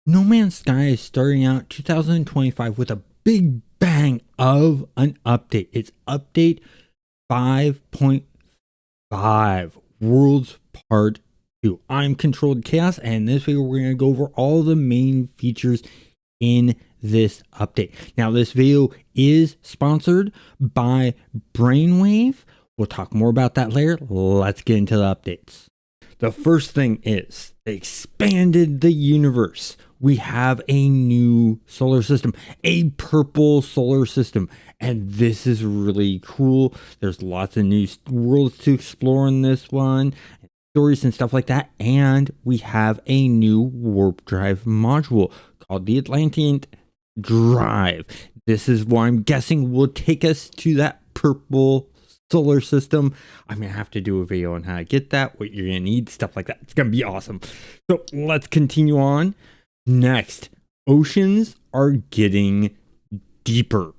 No Man's Sky is starting out 2025 with a big bang of an update. It's update 5.5, Worlds Part 2. I'm Controlled Chaos, and in this video we're going to go over all the main features in this update. Now, this video is sponsored by Brainwave. We'll talk more about that later. Let's get into the updates. The first thing is they expanded the universe. We have a new solar system, a purple solar system, and this is really cool. There's lots of new worlds to explore in this one, stories and stuff like that, and we have a new warp drive module called the Atlantean Drive. This is what I'm guessing will take us to that purple solar system. I'm gonna have to do a video on how to get that, what you're gonna need, stuff like that. It's gonna be awesome. So let's continue on. Next, oceans are getting deeper,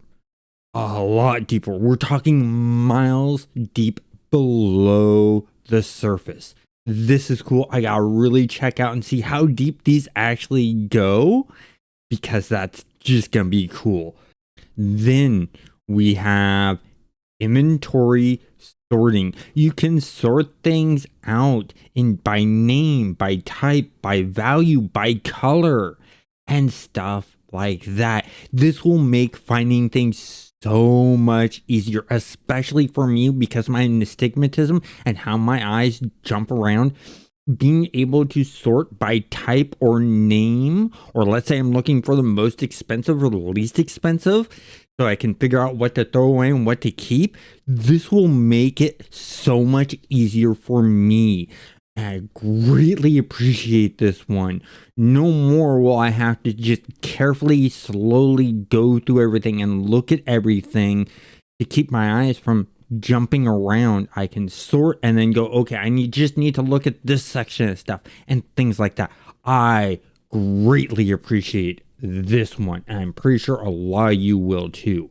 a lot deeper. We're talking miles deep below the surface. This is cool. I gotta really check out and see how deep these actually go, because that's just gonna be cool. Then we have inventory sorting. You can sort things out by name, by type, by value, by color, and stuff like that. This will make finding things so much easier, especially for me because my astigmatism and how my eyes jump around. Being able to sort by type or name, or let's say I'm looking for the most expensive or the least expensive, so I can figure out what to throw away and what to keep. This will make it so much easier for me. I greatly appreciate this one. No more will I have to just carefully, slowly go through everything and look at everything to keep my eyes from jumping around. I can sort and then go, okay, just need to look at this section of stuff and things like that. I greatly appreciate this one, and I'm pretty sure a lot of you will too.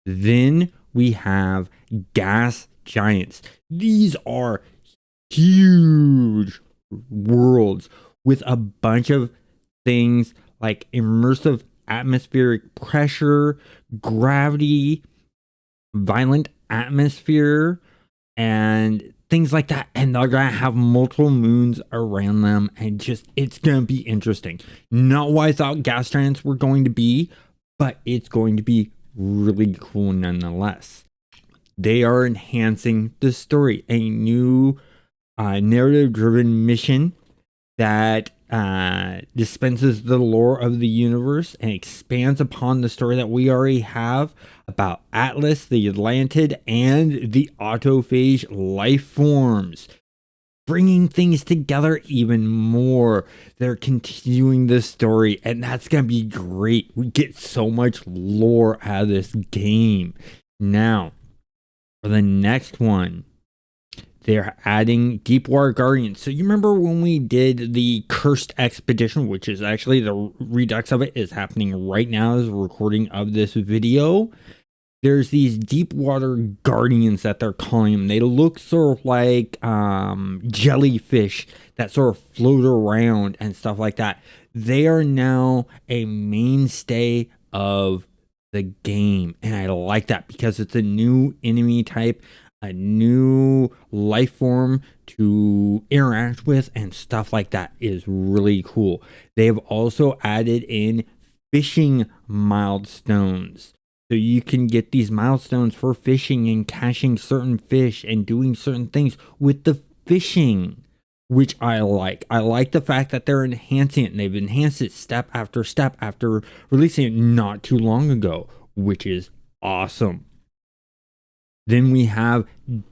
Then we have gas giants. These are huge worlds with a bunch of things like immersive atmospheric pressure, gravity, violent atmosphere, and things like that. And they're gonna have multiple moons around them, and it's gonna be interesting. Not what I thought gas giants were going to be, but it's going to be really cool nonetheless. They are enhancing the story. A new narrative driven mission that dispenses the lore of the universe and expands upon the story that we already have about Atlas, the Atlantid, and the autophage life forms, bringing things together even more. They're continuing the story, and that's gonna be great. We get so much lore out of this game. Now, for the next one, they're adding Deepwater Guardians. So you remember when we did the Cursed Expedition, which is actually the redux of it is happening right now as a recording of this video. There's these Deepwater Guardians that they're calling them. They look sort of like jellyfish that sort of float around and stuff like that. They are now a mainstay of the game, and I like that because it's a new enemy type, a new life form to interact with, and stuff like that is really cool. They've also added in fishing milestones. So you can get these milestones for fishing and catching certain fish and doing certain things with the fishing, which I like. I like the fact that they're enhancing it, and they've enhanced it step after step after releasing it not too long ago, which is awesome. Then we have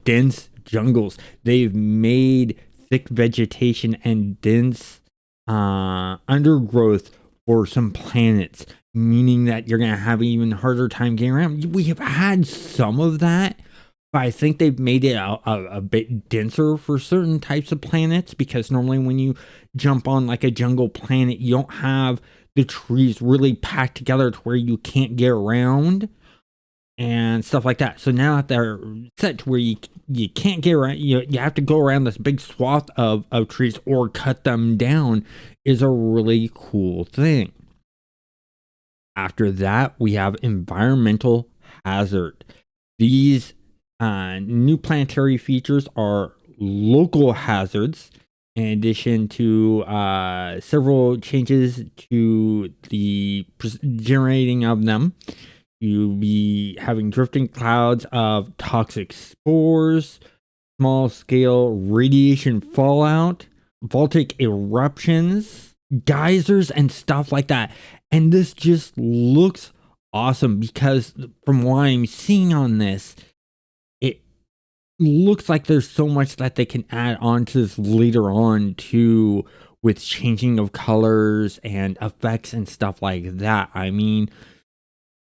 dense jungles. They've made thick vegetation and dense undergrowth for some planets, meaning that you're going to have an even harder time getting around. We have had some of that, but I think they've made it a bit denser for certain types of planets, because normally when you jump on like a jungle planet, you don't have the trees really packed together to where you can't get around. and stuff like that. So now that they're set to where you can't get around, you have to go around this big swath of trees or cut them down, is a really cool thing. After that, we have environmental hazard. These new planetary features are local hazards, in addition to several changes to the generating of them. You'll be having drifting clouds of toxic spores, small scale radiation fallout, volcanic eruptions, geysers, and stuff like that. And this just looks awesome because from what I'm seeing on this, it looks like there's so much that they can add on to this later on too, with changing of colors and effects and stuff like that. I mean,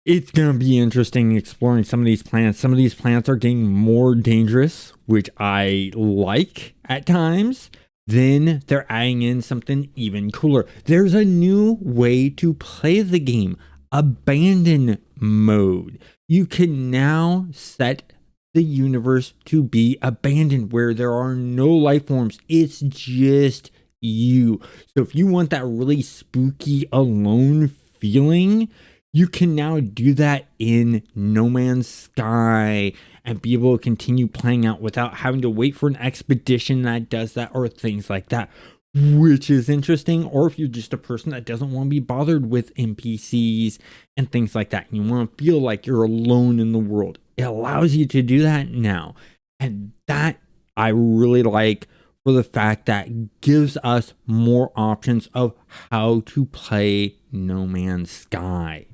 it's going to be interesting exploring some of these plants. Some of these plants are getting more dangerous, which I like at times. Then they're adding in something even cooler. There's a new way to play the game, abandon mode. You can now set the universe to be abandoned, where there are no life forms. It's just you. So if you want that really spooky, alone feeling, you can now do that in No Man's Sky and be able to continue playing out without having to wait for an expedition that does that or things like that, which is interesting. Or if you're just a person that doesn't want to be bothered with NPCs and things like that, and you want to feel like you're alone in the world, it allows you to do that now. And that I really like, for the fact that gives us more options of how to play No Man's Sky.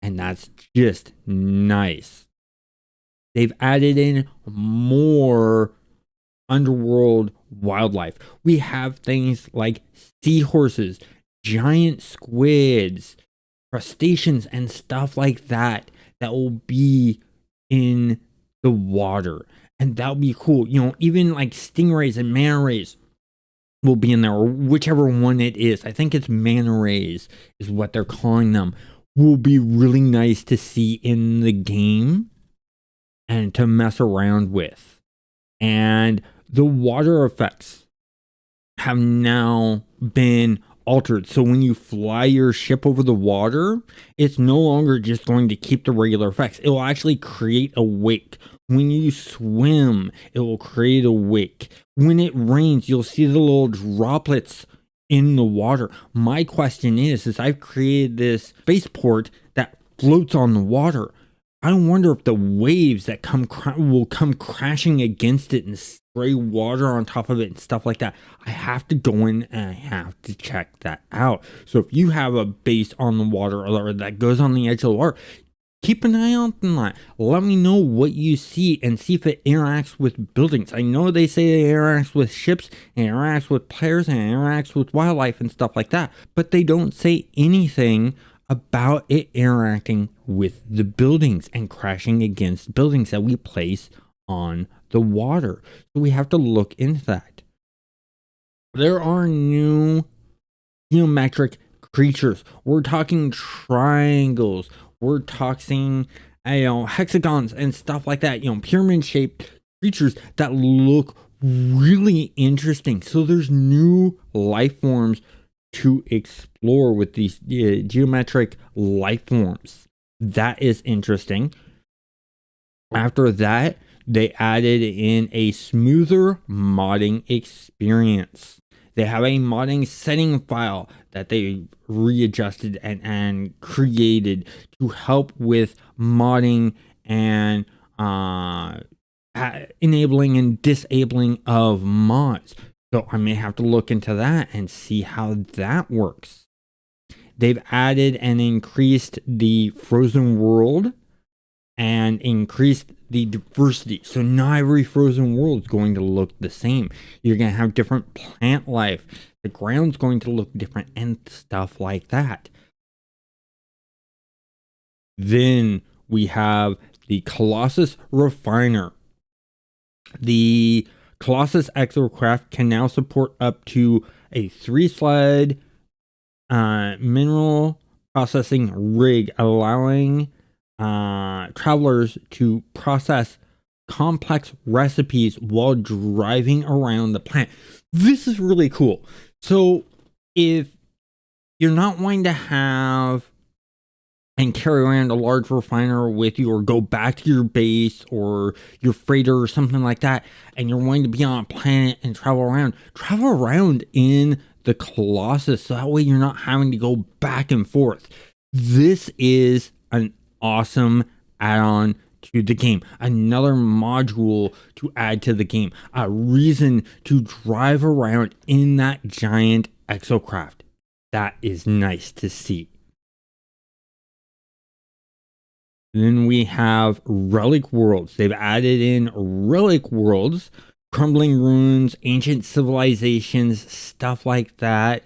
And that's just nice. They've added in more underworld wildlife. We have things like seahorses, giant squids, crustaceans, and stuff like that that will be in the water. And that'll be cool. Even like stingrays and manta rays will be in there, or whichever one it is. I think it's manta rays is what they're calling them. Will be really nice to see in the game and to mess around with. And the water effects have now been altered. So when you fly your ship over the water, it's no longer just going to keep the regular effects. It will actually create a wake. When you swim, it will create a wake. When it rains, you'll see the little droplets in the water. My question is I've created this spaceport that floats on the water. I wonder if the waves that will come crashing against it and spray water on top of it and stuff like that. I have to go in and I have to check that out. So if you have a base on the water or that goes on the edge of the water, keep an eye out on that. Let me know what you see and see if it interacts with buildings. I know they say it interacts with ships, and interacts with players, and interacts with wildlife and stuff like that, but they don't say anything about it interacting with the buildings and crashing against buildings that we place on the water. So we have to look into that. There are new geometric creatures. We're talking triangles. We're talking, hexagons and stuff like that. Pyramid-shaped creatures that look really interesting. So there's new life forms to explore with these geometric life forms. That is interesting. After that, they added in a smoother modding experience. They have a modding setting file that they readjusted and created to help with modding and enabling and disabling of mods. So I may have to look into that and see how that works. They've added and increased the frozen world and increased the diversity. So not every frozen world is going to look the same. You're going to have different plant life. The ground's going to look different and stuff like that. Then we have the Colossus Refiner. The Colossus Exocraft can now support up to a 3-sled mineral processing rig, allowing travelers to process complex recipes while driving around the planet. This is really cool. So if you're not wanting to have and carry around a large refiner with you, or go back to your base or your freighter or something like that, and you're wanting to be on a planet and travel around in the Colossus, so that way you're not having to go back and forth. This is an awesome add-on to the game, another module to add to the game, a reason to drive around in that giant exocraft. That is nice to see. Then we have Relic Worlds. They've added in Relic Worlds, crumbling ruins, ancient civilizations, stuff like that.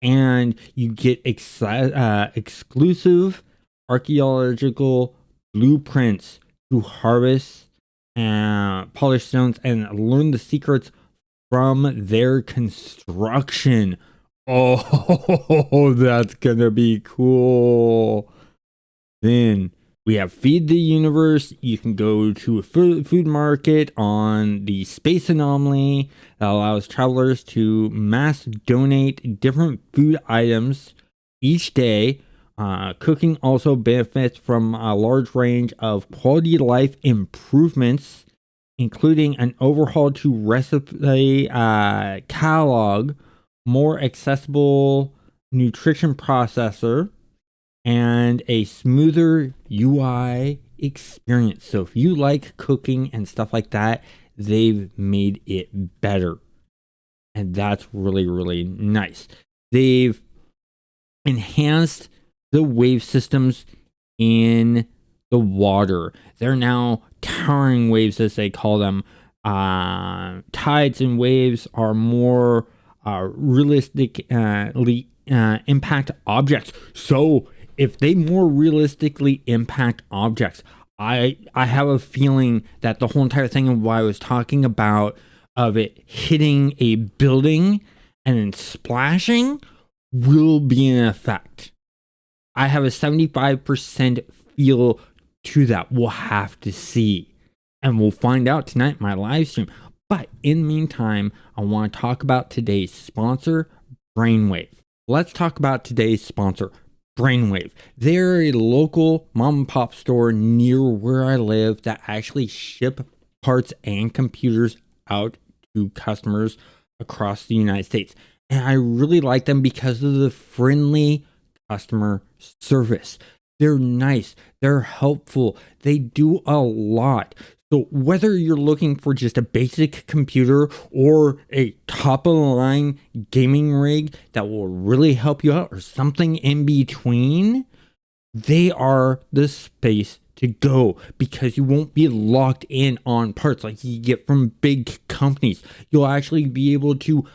And you get exclusive archaeological blueprints to harvest and polish stones and learn the secrets from their construction. Oh, that's gonna be cool. Then we have Feed the Universe. You can go to a food market on the Space Anomaly that allows travelers to mass donate different food items each day. Cooking also benefits from a large range of quality of life improvements, including an overhaul to recipe catalog, more accessible nutrition processor, and a smoother UI experience. So if you like cooking and stuff like that, they've made it better. And that's really, really nice. They've enhanced the wave systems in the water. They're now towering waves, as they call them. Tides and waves are more realistically impact objects. So if they more realistically impact objects, I have a feeling that the whole entire thing of what I was talking about, of it hitting a building and then splashing, will be in effect. I have a 75% feel to that. We'll have to see. And we'll find out tonight in my live stream. But in the meantime, I want to talk about today's sponsor, Brainwave. Let's talk about today's sponsor, Brainwave. They're a local mom and pop store near where I live that actually ship parts and computers out to customers across the United States. And I really like them because of the friendly customer service. They're nice, they're helpful, they do a lot. So whether you're looking for just a basic computer or a top of the line gaming rig that will really help you out, or something in between, they are the space to go, because you won't be locked in on parts like you get from big companies. You'll actually be able to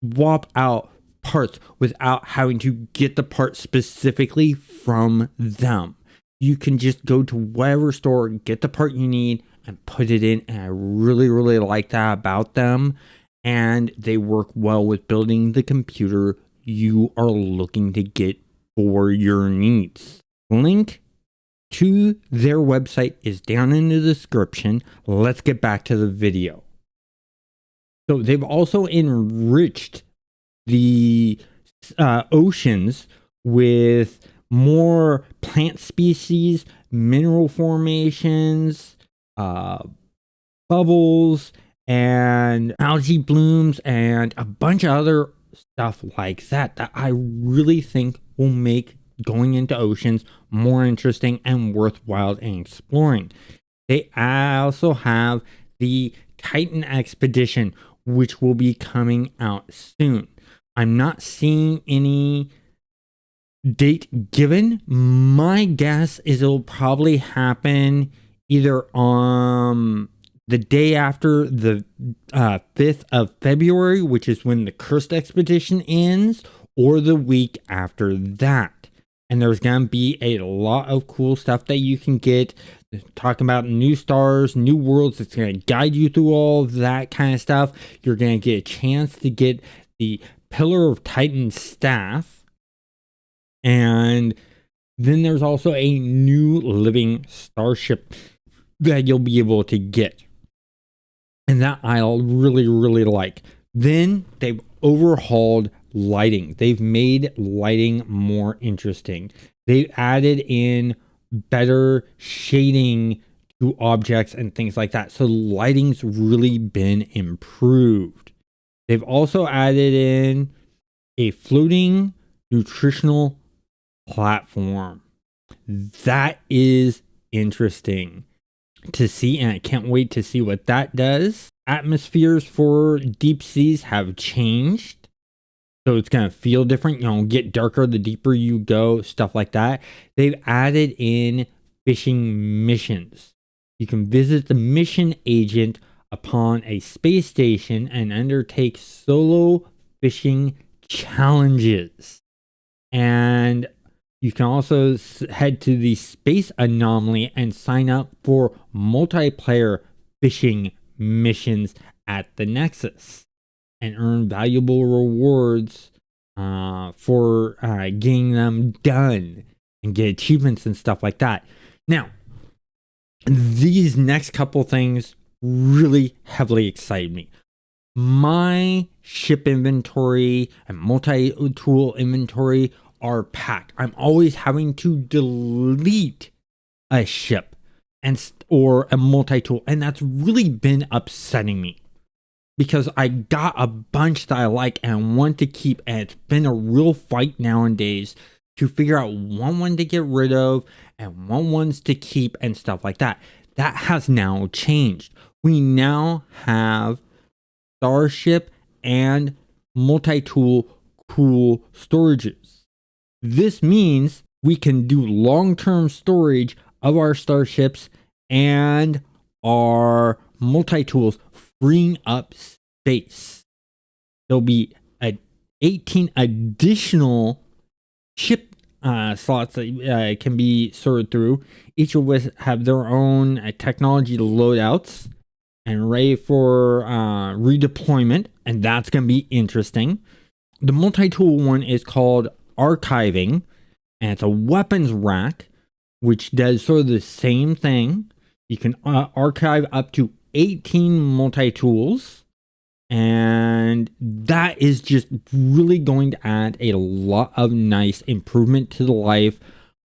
swap out parts without having to get the part specifically from them. You can just go to whatever store, get the part you need, and put it in. And I really, really like that about them. And they work well with building the computer you are looking to get for your needs. Link to their website is down in the description. Let's get back to the video. So they've also enriched the oceans with more plant species, mineral formations, bubbles, and algae blooms, and a bunch of other stuff like that I really think will make going into oceans more interesting and worthwhile in exploring. They also have the Titan Expedition, which will be coming out soon. I'm not seeing any date given. My guess is it'll probably happen either on the day after the 5th of February, which is when the Cursed Expedition ends, or the week after that. And there's going to be a lot of cool stuff that you can get. Talking about new stars, new worlds. It's going to guide you through all of that kind of stuff. You're going to get a chance to get the Pillar of Titan staff. And Then there's also a new living starship that you'll be able to get. And that I'll really, really like. Then they've overhauled lighting. They've made lighting more interesting. They've added in better shading to objects and things like that. So lighting's really been improved. They've also added in a floating nutritional platform. That is interesting to see, and I can't wait to see what that does. Atmospheres for deep seas have changed, so it's going to feel different. Get darker the deeper you go, stuff like that. They've added in fishing missions. You can visit the mission agent upon a space station and undertake solo fishing challenges. And you can also head to the space anomaly and sign up for multiplayer fishing missions at the Nexus and earn valuable rewards for getting them done and get achievements and stuff like that. Now, these next couple things really heavily excite me. My ship inventory and multi-tool inventory are packed. I'm always having to delete a ship or a multi-tool, and that's really been upsetting me because I got a bunch that I like and want to keep, and it's been a real fight nowadays to figure out one to get rid of and ones to keep and stuff like that. That has now changed. We now have Starship and multi-tool cool storages. This means we can do long-term storage of our starships and our multi-tools, freeing up space. There'll be 18 additional ship slots that can be sorted through. Each of which have their own technology loadouts and ready for redeployment, and that's going to be interesting. The multi-tool one is called Archiving, and it's a weapons rack, which does sort of the same thing. You can archive up to 18 multi-tools, and that is just really going to add a lot of nice improvement to the life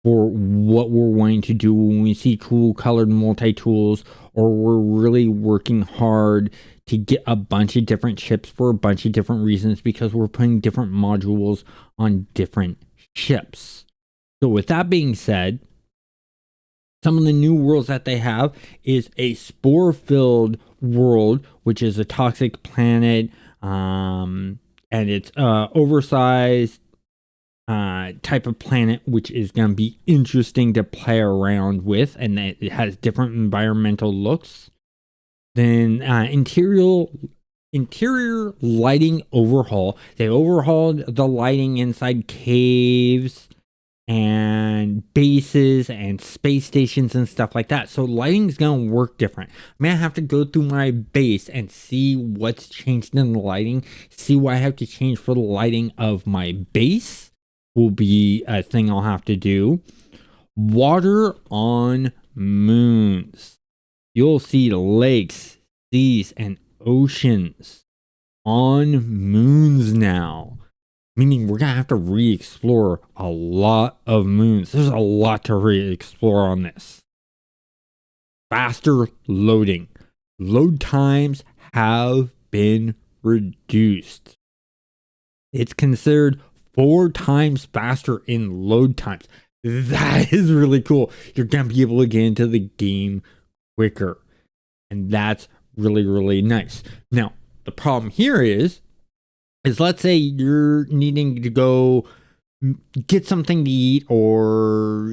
for what we're wanting to do when we see cool colored multi-tools, or we're really working hard to get a bunch of different ships for a bunch of different reasons because we're putting different modules on different ships. So with that being said, some of the new worlds that they have is a spore-filled world, which is a toxic planet, and it's oversized type of planet, which is going to be interesting to play around with, and it has different environmental looks. Then interior lighting overhaul. They overhauled the lighting inside caves and bases and space stations and stuff like that. So lighting is going to work different. I may have to go through my base and see what's changed in the lighting, see what I have to change for the lighting of my base will be a thing I'll have to do. Water on moons. You'll see lakes, seas, and oceans on moons now. Meaning we're going to have to re-explore a lot of moons. There's a lot to re-explore on this. Faster loading. Load times have been reduced. It's considered 4 times faster in load times. That is really cool. You're going to be able to get into the game quicker. And that's really, really nice. Now, the problem here is let's say you're needing to go get something to eat or,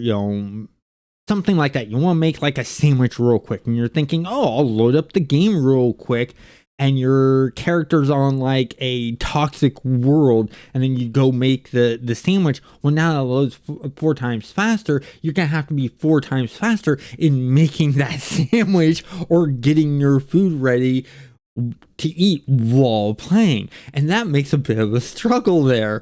something like that. You want to make like a sandwich real quick and you're thinking, I'll load up the game real quick. And your character's on like a toxic world, and then you go make the sandwich. Well, now it loads 4 times faster. You're gonna have to be 4 times faster in making that sandwich or getting your food ready to eat while playing. And that makes a bit of a struggle there.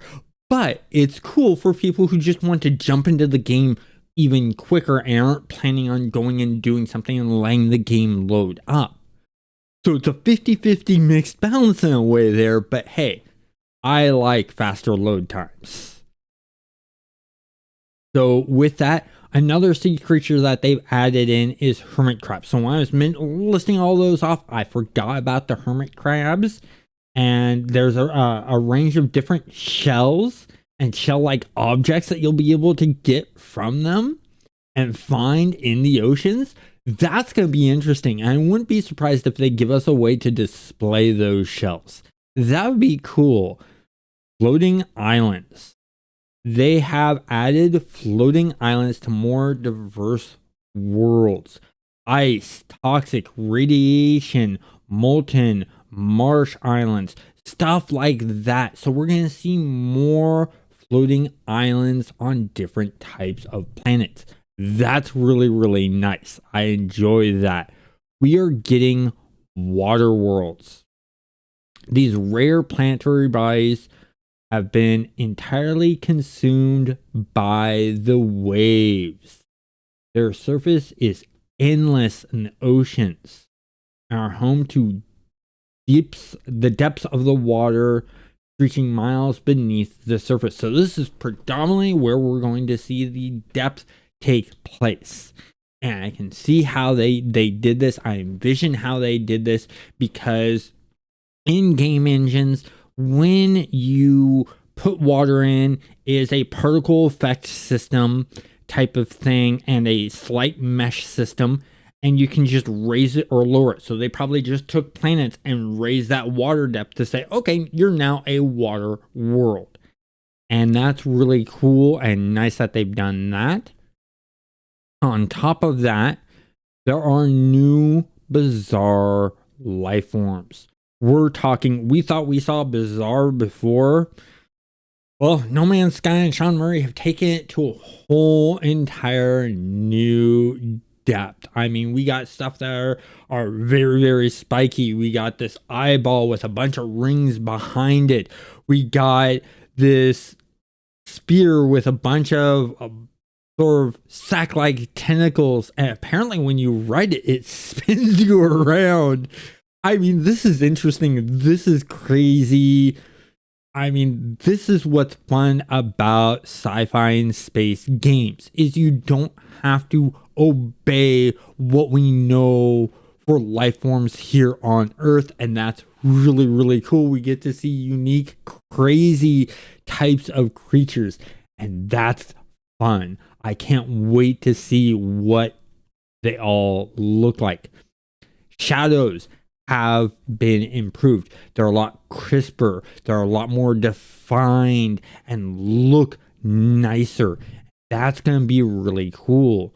But it's cool for people who just want to jump into the game even quicker and aren't planning on going and doing something and letting the game load up. So it's a 50-50 mixed balance in a way there, but hey, I like faster load times. So with that, another sea creature that they've added in is hermit crabs. So when I was listing all those off, I forgot about the hermit crabs. And there's a range of different shells and shell-like objects that you'll be able to get from them and find in the oceans. That's going to be interesting. I wouldn't be surprised if they give us a way to display those shells. That would be cool. Floating islands. They have added floating islands to more diverse worlds. Ice, toxic, radiation, molten, marsh islands, stuff like that. So we're going to see more floating islands on different types of planets. That's really, really nice. I enjoy that. We are getting water worlds. These rare planetary bodies have been entirely consumed by the waves. Their surface is endless in the oceans and are home to the depths of the water reaching miles beneath the surface. So this is predominantly where we're going to see the depth take place. And I can see how they did this. I envision how they did this because in game engines, when you put water in, is a particle effect system type of thing and a slight mesh system, and you can just raise it or lower it. So they probably just took planets and raised that water depth to say, okay, you're now a water world. And that's really cool and nice that they've done that. On top of that, there are new bizarre life forms. We thought we saw bizarre before. Well, No Man's Sky and Sean Murray have taken it to a whole entire new depth. I mean, we got stuff that are very, very spiky. We got this eyeball with a bunch of rings behind it. We got this spear with a bunch of sort of sack-like tentacles. And apparently when you ride it, it spins you around. I mean, this is interesting. This is crazy. I mean, this is what's fun about sci-fi and space games, is you don't have to obey what we know for life forms here on Earth. And that's really, really cool. We get to see unique, crazy types of creatures. And that's fun. I can't wait to see what they all look like. Shadows have been improved. They're a lot crisper. They're a lot more defined and look nicer. That's going to be really cool.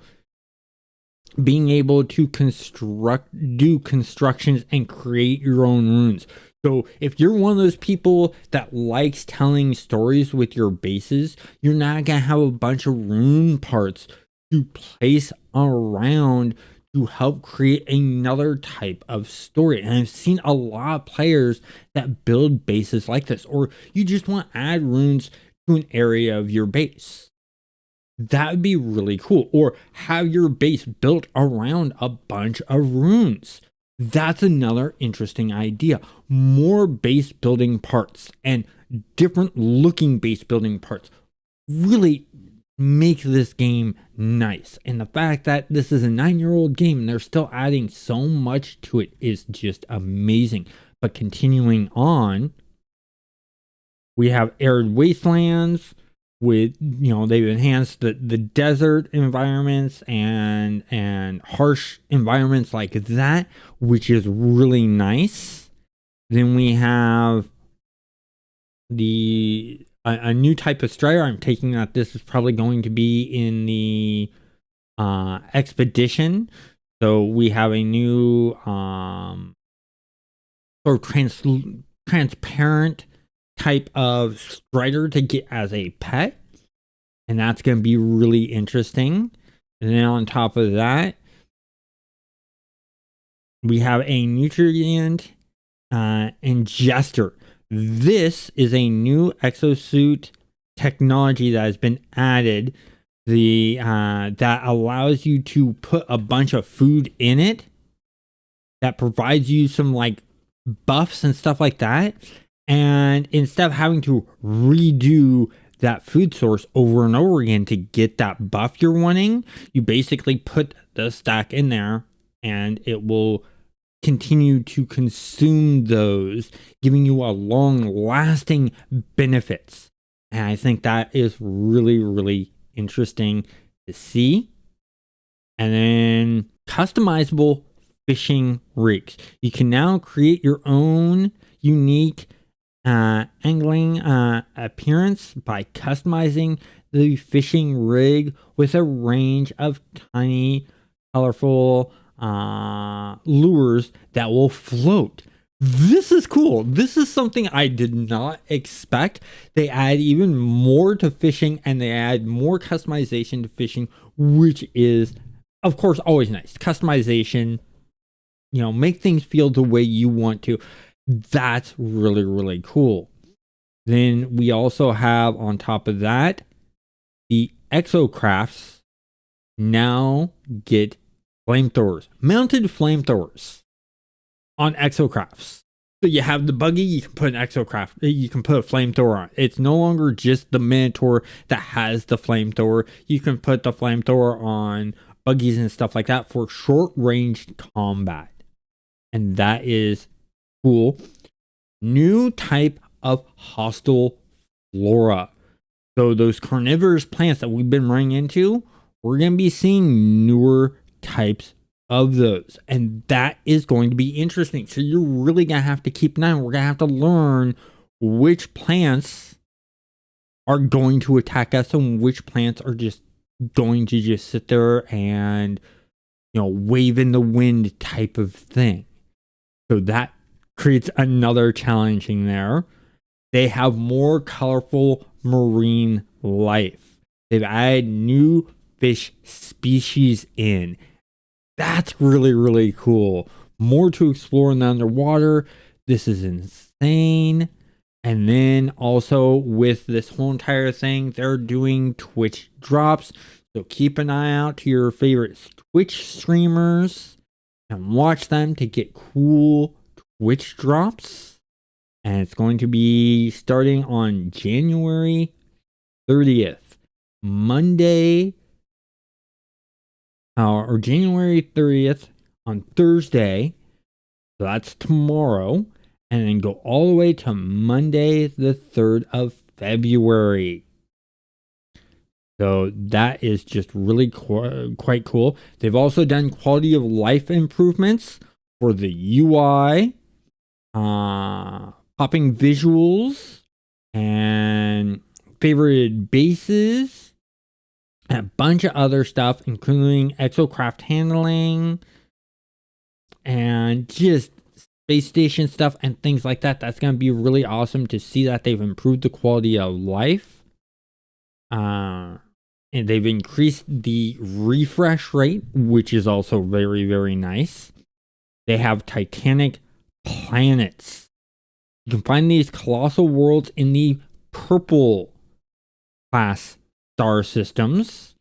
Being able to do constructions and create your own runes. So if you're one of those people that likes telling stories with your bases, you're not going to have a bunch of rune parts to place around to help create another type of story. And I've seen a lot of players that build bases like this, or you just want to add runes to an area of your base. That would be really cool. Or have your base built around a bunch of runes. That's another interesting idea. More base building parts and different looking base building parts really make this game nice. And the fact that this is a 9-year-old game and they're still adding so much to it is just amazing. But continuing on, we have arid wastelands with, they've enhanced the desert environments and harsh environments like that, which is really nice. Then we have a new type of strider. I'm taking that this is probably going to be in the expedition. So we have a new sort of transparent type of strider to get as a pet. And that's going to be really interesting. And then on top of that, we have a nutrient ingester. This is a new exosuit technology that has been added, the that allows you to put a bunch of food in it, that provides you some like buffs and stuff like that. And instead of having to redo that food source over and over again to get that buff you're wanting, you basically put the stack in there and it will continue to consume those, giving you a long lasting benefits. And I think that is really, really interesting to see. And then customizable fishing rigs. You can now create your own unique angling appearance by customizing the fishing rig with a range of tiny, colorful lures that will float. This is cool. This is something I did not expect. They add even more to fishing and they add more customization to fishing, which is, of course, always nice. Customization, make things feel the way you want to. That's really, really cool. Then we also have on top of that, the Exocrafts now get flamethrowers, mounted flamethrowers on Exocrafts. So you have the buggy, you can put an Exocraft, you can put a flamethrower on. It's no longer just the Minotaur that has the flamethrower. You can put the flamethrower on buggies and stuff like that for short range combat. And that is cool. New type of hostile flora. So those carnivorous plants that we've been running into, we're going to be seeing newer types of those. And that is going to be interesting. So you're really going to have to keep an eye on. We're going to have to learn which plants are going to attack us and which plants are just going to just sit there and, wave in the wind type of thing. So that creates another challenging there. They have more colorful marine life. They've added new fish species in. That's really, really cool. More to explore in the underwater. This is insane. And then also with this whole entire thing, they're doing Twitch drops. So keep an eye out to your favorite Twitch streamers and watch them to get cool Twitch drops. And it's going to be starting on January 30th, Monday, or January 30th on Thursday. So that's tomorrow. And then go all the way to Monday, the 3rd of February. So that is just really quite cool. They've also done quality of life improvements for the UI, popping visuals, and favorite bases, and a bunch of other stuff, including Exocraft handling and just space station stuff and things like that. That's going to be really awesome to see that they've improved the quality of life. And they've increased the refresh rate, which is also very, very nice. They have Titanic planets. You can find these colossal worlds in the purple class star systems.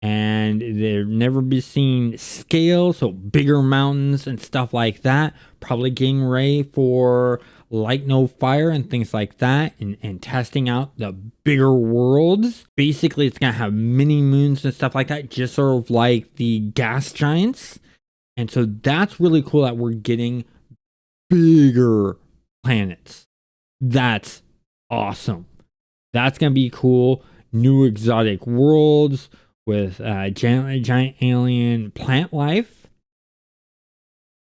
And they've never been seen scale, so bigger mountains and stuff like that. Probably getting ready for Light No Fire and things like that, and testing out the bigger worlds. Basically, it's going to have mini moons and stuff like that, just sort of like the gas giants. And so that's really cool that we're getting bigger planets. That's awesome. That's going to be cool. New exotic worlds with giant alien plant life.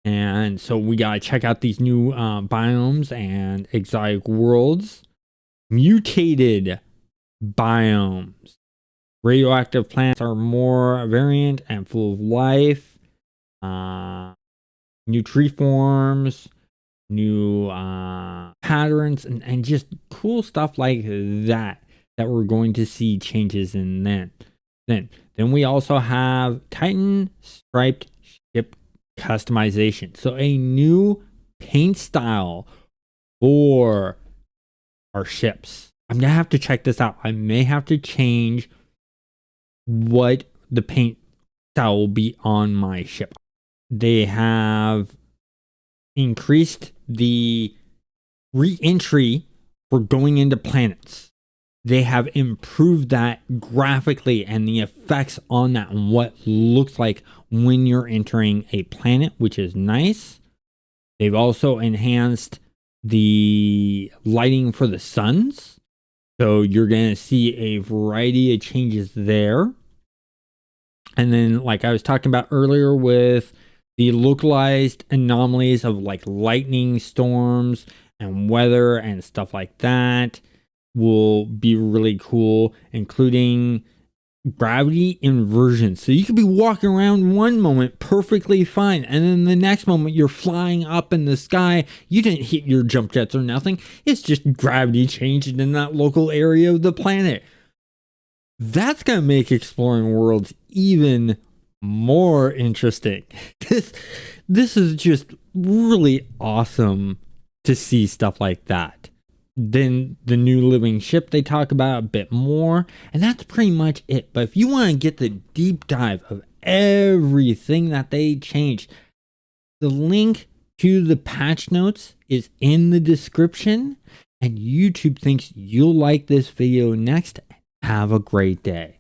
And so we got to check out these new biomes and exotic worlds. Mutated biomes. Radioactive plants are more variant and full of life. New tree forms, new patterns, and just cool stuff like that we're going to see changes in then. Then we also have Titan striped ship customization. So a new paint style for our ships. I'm gonna have to check this out. I may have to change what the paint style will be on my ship. They have increased the re-entry for going into planets. They have improved that graphically and the effects on that and what looks like when you're entering a planet, which is nice. They've also enhanced the lighting for the suns. So you're going to see a variety of changes there. And then, like I was talking about earlier with the localized anomalies of like lightning storms and weather and stuff like that will be really cool, including gravity inversion. So you could be walking around one moment perfectly fine, and then the next moment you're flying up in the sky. You didn't hit your jump jets or nothing. It's just gravity changing in that local area of the planet. That's going to make exploring worlds even more interesting. This is just really awesome to see stuff like that. Then the new living ship they talk about a bit more, and that's pretty much it. But if you want to get the deep dive of everything that they changed, the link to the patch notes is in the description, and YouTube thinks you'll like this video next. Have a great day.